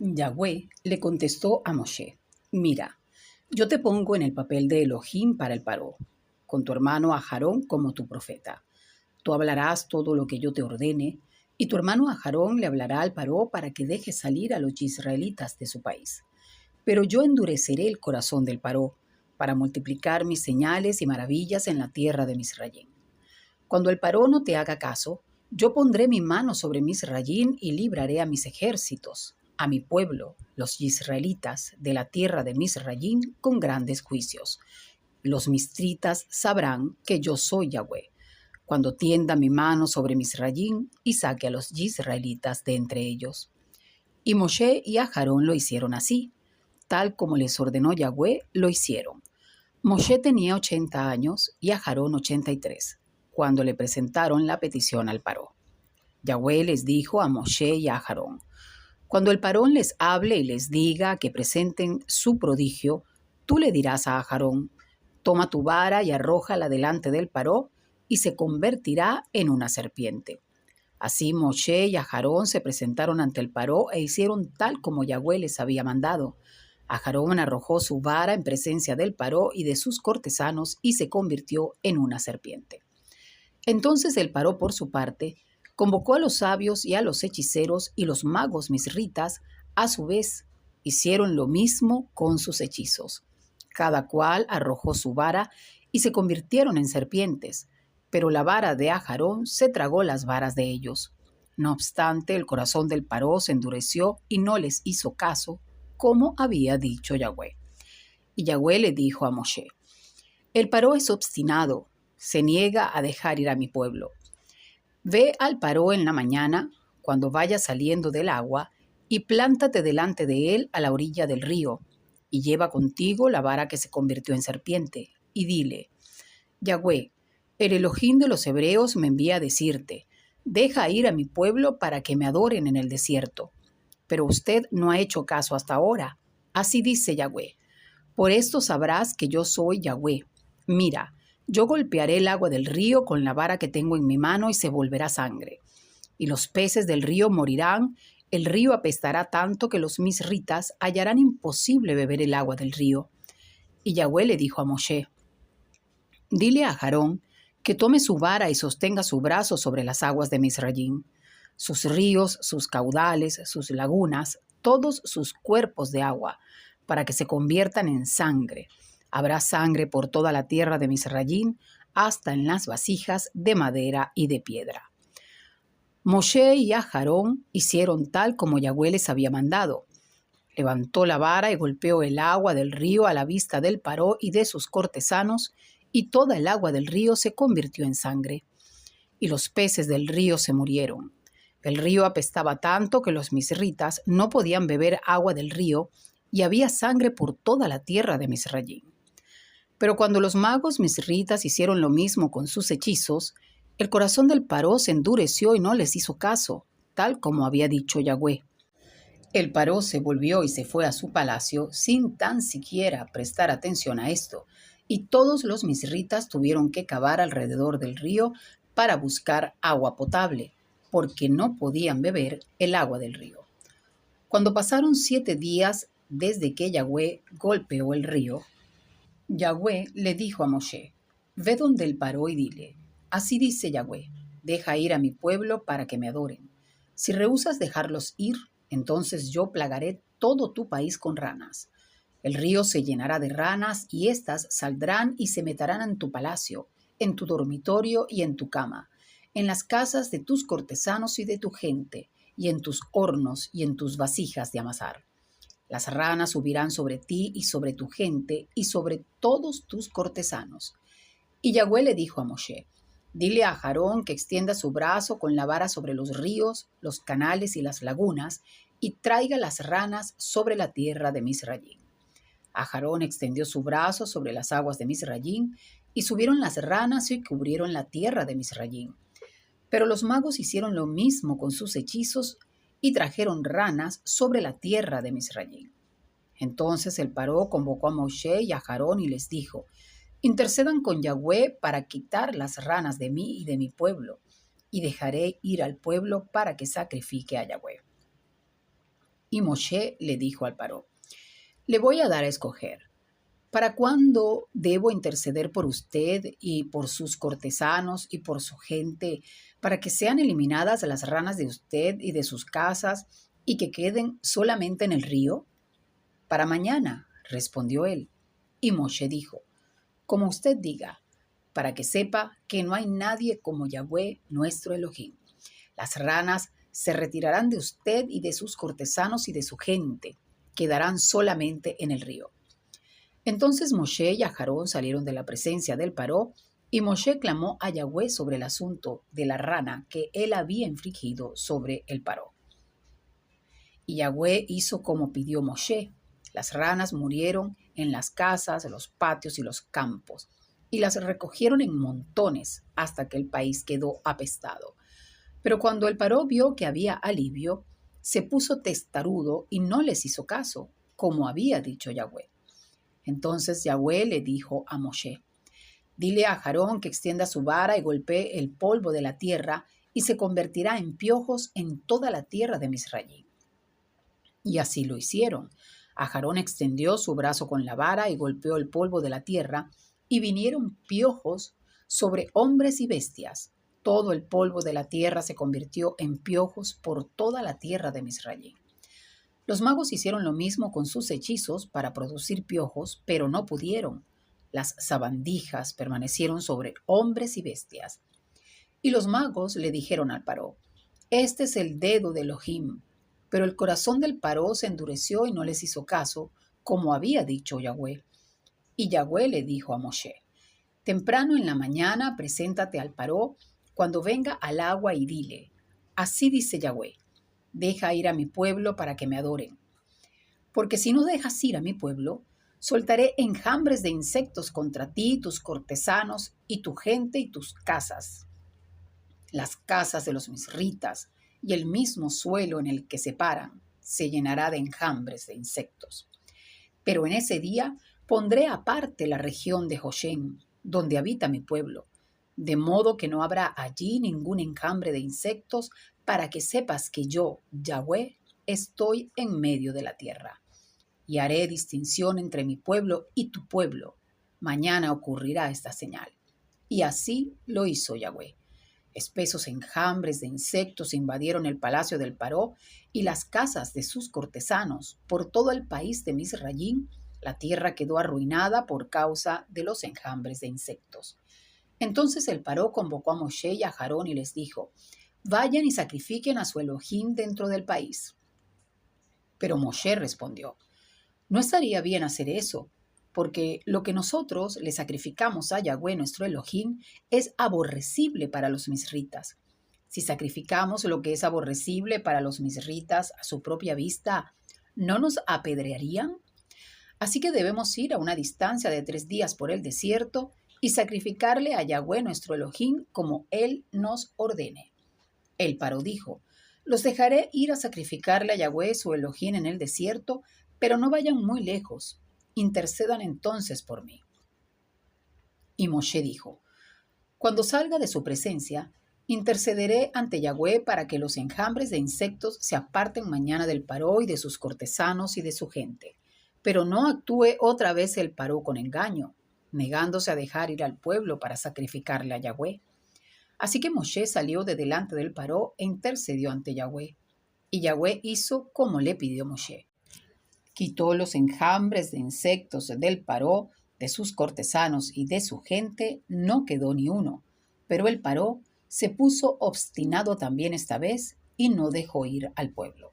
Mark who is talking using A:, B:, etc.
A: Yahweh le contestó a Moshe: Mira, yo te pongo en el papel de Elohim para el Paró, con tu hermano Aharón como tu profeta. Tú hablarás todo lo que yo te ordene, y tu hermano Aharón le hablará al Paró para que deje salir a los israelitas de su país. Pero yo endureceré el corazón del Paró para multiplicar mis señales y maravillas en la tierra de Misrayim. Cuando el Paró no te haga caso, yo pondré mi mano sobre Misrayim y libraré a mis ejércitos, a mi pueblo, los israelitas, de la tierra de Misrayim con grandes juicios. Los misritas sabrán que yo soy Yahweh, cuando tienda mi mano sobre Misrayim y saque a los israelitas de entre ellos. Y Moshe y Aharón lo hicieron así, tal como les ordenó Yahweh, lo hicieron. Moshe tenía 80 años y Aharón 83, cuando le presentaron la petición al Paró. Yahweh les dijo a Moshe y a Aharón: Cuando el Parón les hable y les diga que presenten su prodigio, tú le dirás a Aharón: Toma tu vara y arrójala delante del Paró, y se convertirá en una serpiente. Así Moshe y Aharón se presentaron ante el Paró e hicieron tal como Yahweh les había mandado. Aharón arrojó su vara en presencia del Paró y de sus cortesanos y se convirtió en una serpiente. Entonces el Paró, por su parte, convocó a los sabios y a los hechiceros, y los magos misritas, a su vez, hicieron lo mismo con sus hechizos. Cada cual arrojó su vara y se convirtieron en serpientes, pero la vara de Aharón se tragó las varas de ellos. No obstante, el corazón del Paró se endureció y no les hizo caso, como había dicho Yahweh. Y Yahweh le dijo a Moshe: El Paró es obstinado, se niega a dejar ir a mi pueblo. Ve al Paró en la mañana, cuando vaya saliendo del agua, y plántate delante de él a la orilla del río, y lleva contigo la vara que se convirtió en serpiente, y dile: Yahweh, el Elohim de los hebreos, me envía a decirte: deja ir a mi pueblo para que me adoren en el desierto. Pero usted no ha hecho caso hasta ahora. Así dice Yahweh: por esto sabrás que yo soy Yahweh. Mira, yo golpearé el agua del río con la vara que tengo en mi mano y se volverá sangre. Y los peces del río morirán, el río apestará tanto que los misritas hallarán imposible beber el agua del río. Y Yahweh le dijo a Moshe: Dile a Aarón que tome su vara y sostenga su brazo sobre las aguas de Misrayim, sus ríos, sus caudales, sus lagunas, todos sus cuerpos de agua, para que se conviertan en sangre. Habrá sangre por toda la tierra de Misrayim, hasta en las vasijas de madera y de piedra. Moshe y Aharón hicieron tal como Yahweh les había mandado. Levantó la vara y golpeó el agua del río a la vista del Paró y de sus cortesanos, y toda el agua del río se convirtió en sangre. Y los peces del río se murieron. El río apestaba tanto que los misritas no podían beber agua del río, y había sangre por toda la tierra de Misrayim. Pero cuando los magos misritas hicieron lo mismo con sus hechizos, el corazón del Paró se endureció y no les hizo caso, tal como había dicho Yahweh. El Paró se volvió y se fue a su palacio sin tan siquiera prestar atención a esto, y todos los misritas tuvieron que cavar alrededor del río para buscar agua potable, porque no podían beber el agua del río. Cuando pasaron 7 días desde que Yahweh golpeó el río, Yahweh le dijo a Moshe: Ve donde el Paró y dile: Así dice Yahweh, deja ir a mi pueblo para que me adoren. Si rehusas dejarlos ir, entonces yo plagaré todo tu país con ranas. El río se llenará de ranas y éstas saldrán y se meterán en tu palacio, en tu dormitorio y en tu cama, en las casas de tus cortesanos y de tu gente, y en tus hornos y en tus vasijas de amasar. Las ranas subirán sobre ti y sobre tu gente y sobre todos tus cortesanos. Y Yahweh le dijo a Moshe: Dile a Aarón que extienda su brazo con la vara sobre los ríos, los canales y las lagunas, y traiga las ranas sobre la tierra de Misrayim. Aarón extendió su brazo sobre las aguas de Misrayim, y subieron las ranas y cubrieron la tierra de Misrayim. Pero los magos hicieron lo mismo con sus hechizos y trajeron ranas sobre la tierra de Misrayim. Entonces el Paró convocó a Moshe y a Aarón y les dijo: Intercedan con Yahweh para quitar las ranas de mí y de mi pueblo, y dejaré ir al pueblo para que sacrifique a Yahweh. Y Moshe le dijo al Paró: le voy a dar a escoger. ¿Para cuándo debo interceder por usted y por sus cortesanos y por su gente, para que sean eliminadas las ranas de usted y de sus casas y que queden solamente en el río? Para mañana, respondió él. Y Moshe dijo: como usted diga, para que sepa que no hay nadie como Yahweh nuestro Elohim. Las ranas se retirarán de usted y de sus cortesanos y de su gente, quedarán solamente en el río. Entonces Moshe y Aarón salieron de la presencia del Paró, y Moshe clamó a Yahweh sobre el asunto de la rana que él había infligido sobre el Paró. Y Yahweh hizo como pidió Moshe. Las ranas murieron en las casas, los patios y los campos, y las recogieron en montones hasta que el país quedó apestado. Pero cuando el Paró vio que había alivio, se puso testarudo y no les hizo caso, como había dicho Yahweh. Entonces Yahweh le dijo a Moshe: dile a Aarón que extienda su vara y golpee el polvo de la tierra, y se convertirá en piojos en toda la tierra de Misraim. Y así lo hicieron. Aarón extendió su brazo con la vara y golpeó el polvo de la tierra, y vinieron piojos sobre hombres y bestias. Todo el polvo de la tierra se convirtió en piojos por toda la tierra de Misraim. Los magos hicieron lo mismo con sus hechizos para producir piojos, pero no pudieron. Las sabandijas permanecieron sobre hombres y bestias. Y los magos le dijeron al Paró: este es el dedo de Elohim. Pero el corazón del Paró se endureció y no les hizo caso, como había dicho Yahweh. Y Yahweh le dijo a Moshe: temprano en la mañana preséntate al Paró cuando venga al agua y dile: así dice Yahweh, deja ir a mi pueblo para que me adoren. Porque si no dejas ir a mi pueblo, soltaré enjambres de insectos contra ti, tus cortesanos y tu gente y tus casas, las casas de los misritas, y el mismo suelo en el que se paran se llenará de enjambres de insectos. Pero en ese día pondré aparte la región de Goshen, donde habita mi pueblo, de modo que no habrá allí ningún enjambre de insectos, para que sepas que yo, Yahweh, estoy en medio de la tierra. Y haré distinción entre mi pueblo y tu pueblo. Mañana ocurrirá esta señal. Y así lo hizo Yahweh. Espesos enjambres de insectos invadieron el palacio del Paró y las casas de sus cortesanos. Por todo el país de Misraim, la tierra quedó arruinada por causa de los enjambres de insectos. Entonces el Paró convocó a Moshe y a Aarón y les dijo: vayan y sacrifiquen a su Elohim dentro del país. Pero Moshe respondió: no estaría bien hacer eso, porque lo que nosotros le sacrificamos a Yahweh nuestro Elohim es aborrecible para los misritas. Si sacrificamos lo que es aborrecible para los misritas a su propia vista, ¿no nos apedrearían? Así que debemos ir a una distancia de 3 días por el desierto y sacrificarle a Yahweh nuestro Elohim como él nos ordene. El Paró dijo: los dejaré ir a sacrificarle a Yahweh su Elohim en el desierto, pero no vayan muy lejos. Intercedan entonces por mí. Y Moshe dijo: cuando salga de su presencia, intercederé ante Yahweh para que los enjambres de insectos se aparten mañana del Paró y de sus cortesanos y de su gente. Pero no actúe otra vez el Paró con engaño, negándose a dejar ir al pueblo para sacrificarle a Yahweh. Así que Moshe salió de delante del Paró e intercedió ante Yahweh. Y Yahweh hizo como le pidió Moshe. Quitó los enjambres de insectos del Paró, de sus cortesanos y de su gente, no quedó ni uno. Pero el Paró se puso obstinado también esta vez y no dejó ir al pueblo.